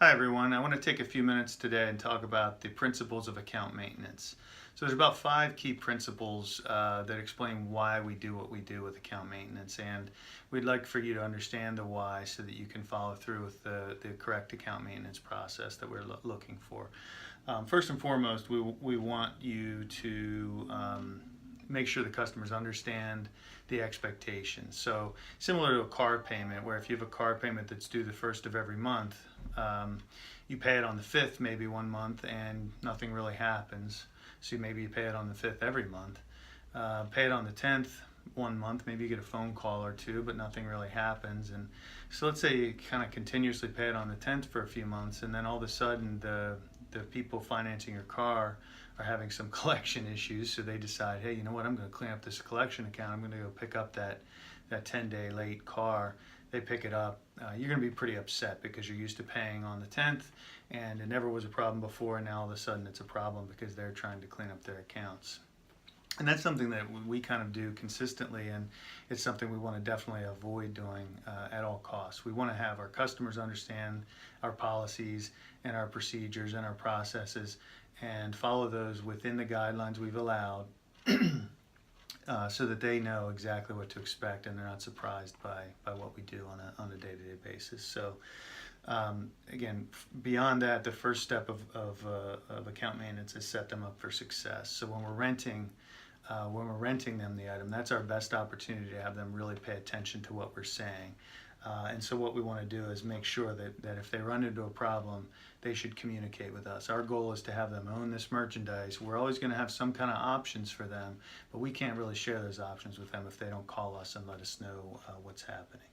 Hi everyone, I want to take a few minutes today and talk about the principles of account maintenance. So there's about 5 key principles that explain why we do what we do with account maintenance, and we'd like for you to understand the why so that you can follow through with the correct account maintenance process that we're looking for. First and foremost, we want you to make sure the customers understand the expectations. So similar to a car payment, where if you have a car payment that's due the first of every month, you pay it on the 5th maybe one month and nothing really happens. So maybe you pay it on the 5th every month. Pay it on the 10th one month, maybe you get a phone call or two, but nothing really happens. And so let's say you kind of continuously pay it on the 10th for a few months, and then all of a sudden the people financing your car are having some collection issues, so they decide, hey, you know what, I'm going to clean up this collection account, I'm going to go pick up that 10-day late car. They pick it up, you're going to be pretty upset because you're used to paying on the 10th and it never was a problem before, and now all of a sudden it's a problem because they're trying to clean up their accounts. And that's something that we kind of do consistently, and it's something we want to definitely avoid doing at all costs. We want to have our customers understand our policies and our procedures and our processes and follow those within the guidelines we've allowed so that they know exactly what to expect and they're not surprised by what we do on a day-to-day basis. So again, beyond that, the first step of account maintenance is set them up for success. So when we're renting them the item, that's our best opportunity to have them really pay attention to what we're saying. And so what we want to do is make sure that if they run into a problem, they should communicate with us. Our goal is to have them own this merchandise. We're always going to have some kind of options for them, but we can't really share those options with them if they don't call us and let us know what's happening.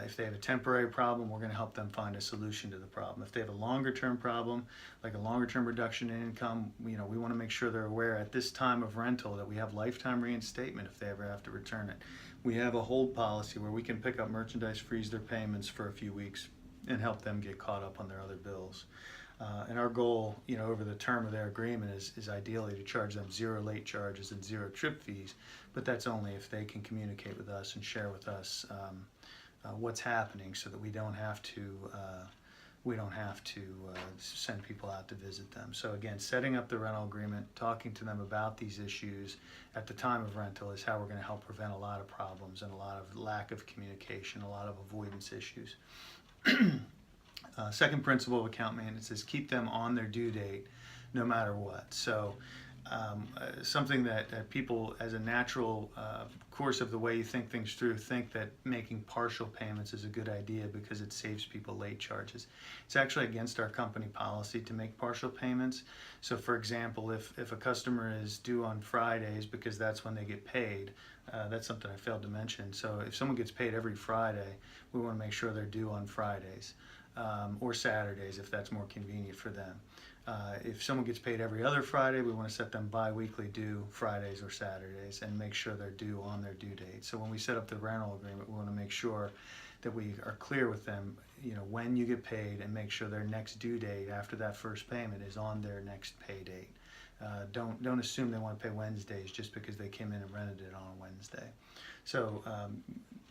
If they have a temporary problem, we're going to help them find a solution to the problem. If they have a longer-term problem, like a longer-term reduction in income, we want to make sure they're aware at this time of rental that we have lifetime reinstatement if they ever have to return it. We have a hold policy where we can pick up merchandise, freeze their payments for a few weeks, and help them get caught up on their other bills. And our goal, over the term of their agreement is ideally to charge them 0 late charges and 0 trip fees, but that's only if they can communicate with us and share with us what's happening, so that we don't have to send people out to visit them. So again, setting up the rental agreement, talking to them about these issues at the time of rental is how we're going to help prevent a lot of problems and a lot of lack of communication, a lot of avoidance issues. Second principle of account maintenance is keep them on their due date no matter what. So something that people, as a natural course of the way you think things through, think that making partial payments is a good idea because it saves people late charges. It's actually against our company policy to make partial payments. So for example, if a customer is due on Fridays because that's when they get paid, that's something I failed to mention. So if someone gets paid every Friday, we want to make sure they're due on Fridays or Saturdays if that's more convenient for them. If someone gets paid every other Friday, we want to set them bi-weekly due Fridays or Saturdays and make sure they're due on their due date. So when we set up the rental agreement, we want to make sure that we are clear with them, when you get paid, and make sure their next due date after that first payment is on their next pay date. Don't assume they want to pay Wednesdays just because they came in and rented it on a Wednesday. So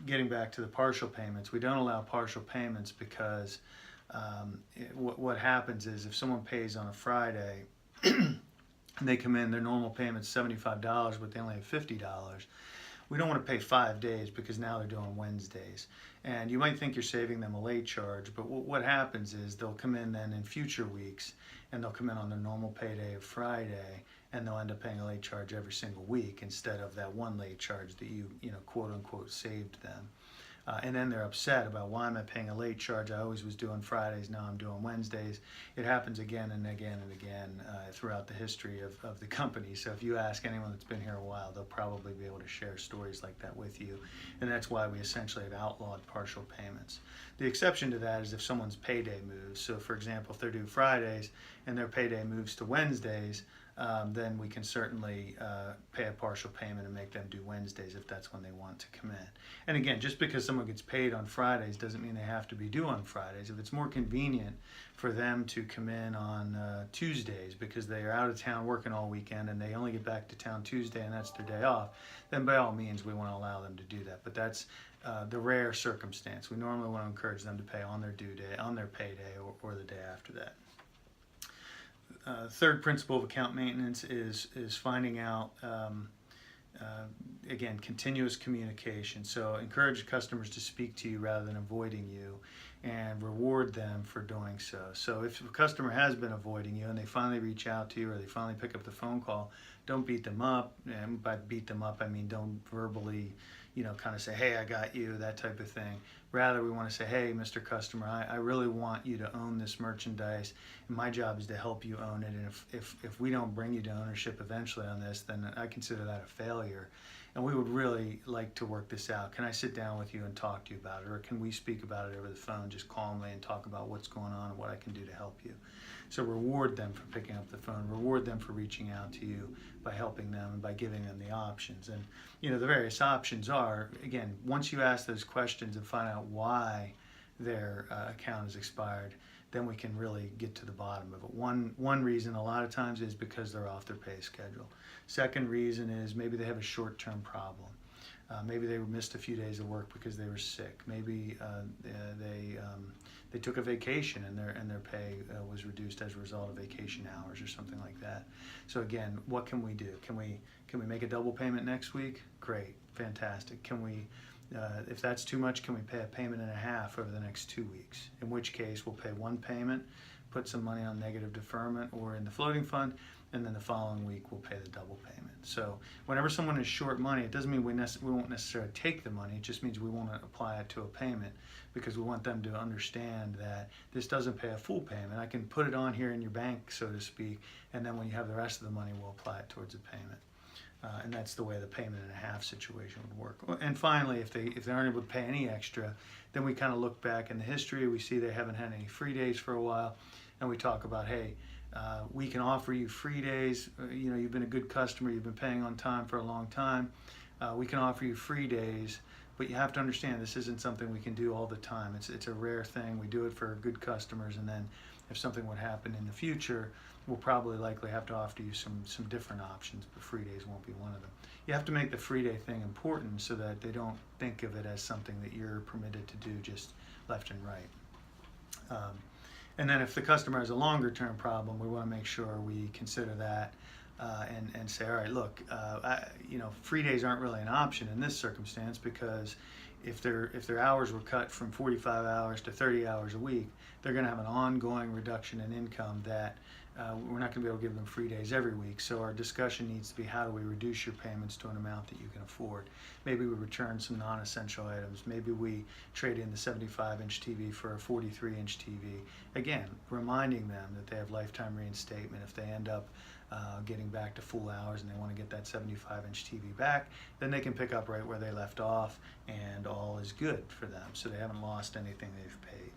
getting back to the partial payments, we don't allow partial payments because what happens is if someone pays on a Friday and they come in, their normal payment's $75, but they only have $50, we don't want to pay 5 days because now they're doing Wednesdays. And you might think you're saving them a late charge, but what happens is they'll come in then in future weeks and they'll come in on their normal payday of Friday, and they'll end up paying a late charge every single week instead of that one late charge that you quote unquote saved them. And then they're upset about, why am I paying a late charge? I always was doing Fridays, now I'm doing Wednesdays. It happens again and again and again throughout the history of the company. So if you ask anyone that's been here a while, they'll probably be able to share stories like that with you. And that's why we essentially have outlawed partial payments. The exception to that is if someone's payday moves. So for example, if they're due Fridays and their payday moves to Wednesdays, then we can certainly pay a partial payment and make them do Wednesdays if that's when they want to come in. And again, just because someone gets paid on Fridays doesn't mean they have to be due on Fridays. If it's more convenient for them to come in on Tuesdays because they are out of town working all weekend and they only get back to town Tuesday and that's their day off, then by all means we want to allow them to do that. But that's the rare circumstance. We normally want to encourage them to pay on their due day, on their payday, or the day after that. Third principle of account maintenance is finding out, again, continuous communication. So encourage customers to speak to you rather than avoiding you, and reward them for doing so. So if a customer has been avoiding you and they finally reach out to you or they finally pick up the phone call, don't beat them up. And by beat them up, I mean don't verbally, kind of say, hey, I got you, that type of thing. Rather, we want to say, hey, Mr. Customer, I really want you to own this merchandise, and my job is to help you own it. And if we don't bring you to ownership eventually on this, then I consider that a failure. And we would really like to work this out. Can I sit down with you and talk to you about it? Or can we speak about it over the phone just calmly and talk about what's going on and what I can do to help you? So reward them for picking up the phone. Reward them for reaching out to you by helping them and by giving them the options. And the various options are, again, once you ask those questions and find out why their account is expired, then we can really get to the bottom of it. One reason a lot of times is because they're off their pay schedule. Second reason is maybe they have a short-term problem. Maybe they missed a few days of work because they were sick. Maybe they took a vacation and their pay was reduced as a result of vacation hours or something like that. So again, what can we do? Can we make a double payment next week? Great, fantastic. Can we, if that's too much, can we pay a payment and a half over the next 2 weeks? In which case, we'll pay one payment, put some money on negative deferment or in the floating fund, and then the following week we'll pay the double payment. So whenever someone is short money, it doesn't mean we won't necessarily take the money. It just means we won't apply it to a payment because we want them to understand that this doesn't pay a full payment. I can put it on here in your bank, so to speak, and then when you have the rest of the money, we'll apply it towards a payment. And that's the way the payment and a half situation would work. And finally, if they aren't able to pay any extra, then we kind of look back in the history. We see they haven't had any free days for a while, and we talk about, hey, we can offer you free days. You've been a good customer. You've been paying on time for a long time. We can offer you free days, but you have to understand this isn't something we can do all the time. It's a rare thing. We do it for good customers, and then if something would happen in the future, we'll probably likely have to offer you some different options, but free days won't be one of them. You have to make the free day thing important so that they don't think of it as something that you're permitted to do just left and right. And then if the customer has a longer term problem, we want to make sure we consider that and say, all right, look, free days aren't really an option in this circumstance because if their hours were cut from 45 hours to 30 hours a week, they're going to have an ongoing reduction in income that we're not going to be able to give them free days every week. So our discussion needs to be, how do we reduce your payments to an amount that you can afford? Maybe we return some non-essential items. Maybe we trade in the 75-inch TV for a 43-inch TV. Again, reminding them that they have lifetime reinstatement. If they end up getting back to full hours and they want to get that 75-inch TV back, then they can pick up right where they left off and all is good for them. So they haven't lost anything they've paid.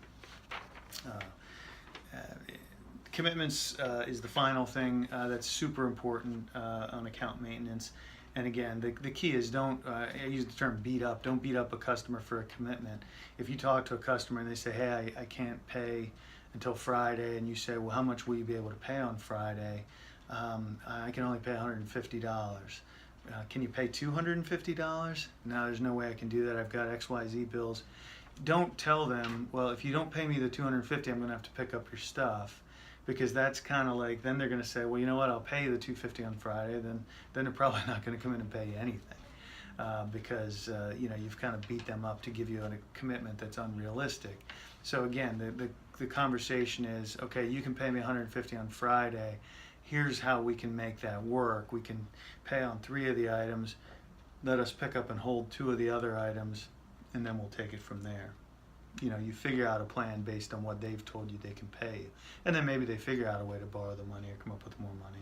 Commitments is the final thing that's super important on account maintenance. And again, the key is don't, I use the term beat up, don't beat up a customer for a commitment. If you talk to a customer and they say, hey, I can't pay until Friday, and you say, well, how much will you be able to pay on Friday? I can only pay $150. Can you pay $250? No, there's no way I can do that. I've got XYZ bills. Don't tell them, well, if you don't pay me the $250, I'm going to have to pick up your stuff. Because that's kind of like, then they're going to say, well, you know what, I'll pay you the $250 on Friday. Then they're probably not going to come in and pay you anything because you've kind of beat them up to give you a commitment that's unrealistic. So again, the conversation is, okay, you can pay me $150 on Friday. Here's how we can make that work. We can pay on 3 of the items. Let us pick up and hold 2 of the other items, and then we'll take it from there. You figure out a plan based on what they've told you they can pay you. And then maybe they figure out a way to borrow the money or come up with more money.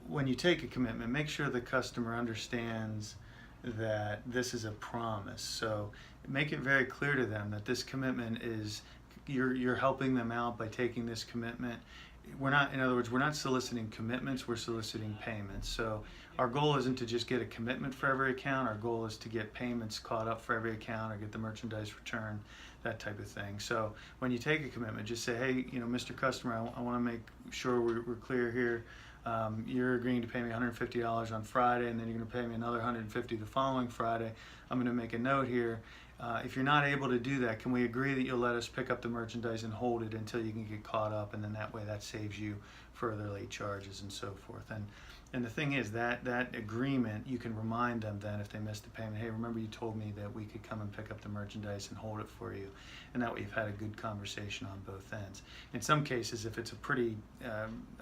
When you take a commitment, make sure the customer understands that this is a promise. So make it very clear to them that this commitment is you're helping them out by taking this commitment. We're not, in other words, we're not soliciting commitments, we're soliciting payments. So our goal isn't to just get a commitment for every account. Our goal is to get payments caught up for every account, or get the merchandise returned, that type of thing. So when you take a commitment, just say, hey, Mr. Customer, I want to make sure we're clear here. You're agreeing to pay me $150 on Friday, and then you're going to pay me another $150 the following Friday. I'm going to make a note here. If you're not able to do that, can we agree that you'll let us pick up the merchandise and hold it until you can get caught up, and then that way that saves you further late charges and so forth. And the thing is that agreement, you can remind them then if they missed the payment, hey, remember you told me that we could come and pick up the merchandise and hold it for you. And that way you've had a good conversation on both ends. In some cases, if it's a pretty,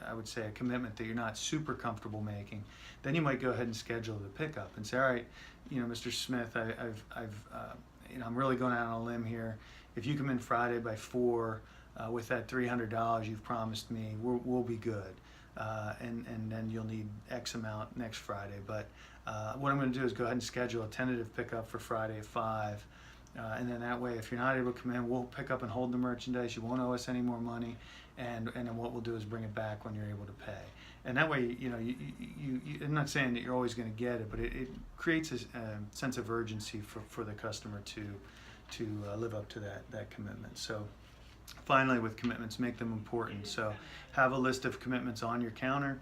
I would say, a commitment that you're not super comfortable making, then you might go ahead and schedule the pickup and say, all right, Mr. Smith, I'm really going out on a limb here. If you come in Friday by 4 with that $300 you've promised me, we'll be good. And then you'll need X amount next Friday. But what I'm going to do is go ahead and schedule a tentative pickup for Friday at 5. And then that way, if you're not able to come in, we'll pick up and hold the merchandise. You won't owe us any more money. And then what we'll do is bring it back when you're able to pay. And that way, I'm not saying that you're always going to get it, but it creates a sense of urgency for the customer to live up to that commitment. So finally, with commitments, make them important. So have a list of commitments on your counter,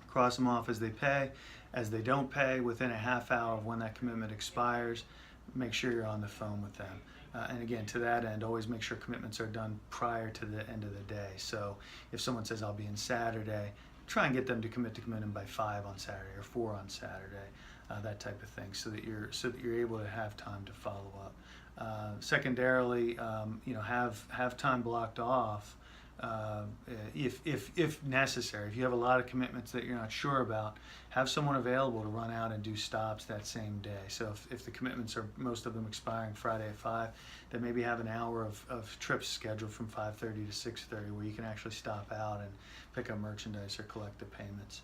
cross them off as they pay. As they don't pay, within a half hour of when that commitment expires, make sure you're on the phone with them. And again, to that end, always make sure commitments are done prior to the end of the day. So if someone says, I'll be in Saturday, try and get them to commit in by 5 on Saturday or 4 on Saturday, that type of thing, so that you're able to have time to follow up. Secondarily, have time blocked off if necessary. If you have a lot of commitments that you're not sure about, have someone available to run out and do stops that same day. So if the commitments are, most of them expiring Friday at 5, then maybe have an hour of trips scheduled from 5:30 to 6:30 where you can actually stop out and pick up merchandise or collect the payments.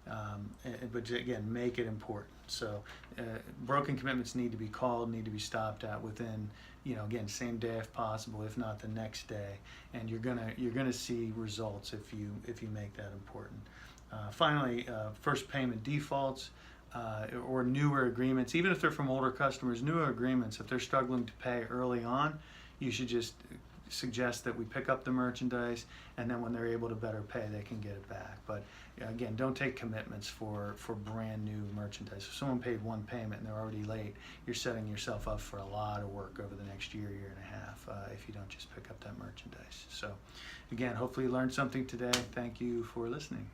But again, make it important. So broken commitments need to be called, need to be stopped at within, again, same day if possible, if not the next day. And you're gonna see results if you make that important. Finally, first payment defaults or newer agreements, even if they're from older customers, newer agreements, if they're struggling to pay early on, you should just suggest that we pick up the merchandise, and then when they're able to better pay, they can get it back. But again, don't take commitments for brand new merchandise. If someone paid one payment and they're already late, you're setting yourself up for a lot of work over the next year and a half if you don't just pick up that merchandise. So again, hopefully you learned something today. Thank you for listening.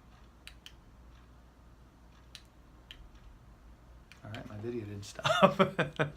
All right, my video didn't stop.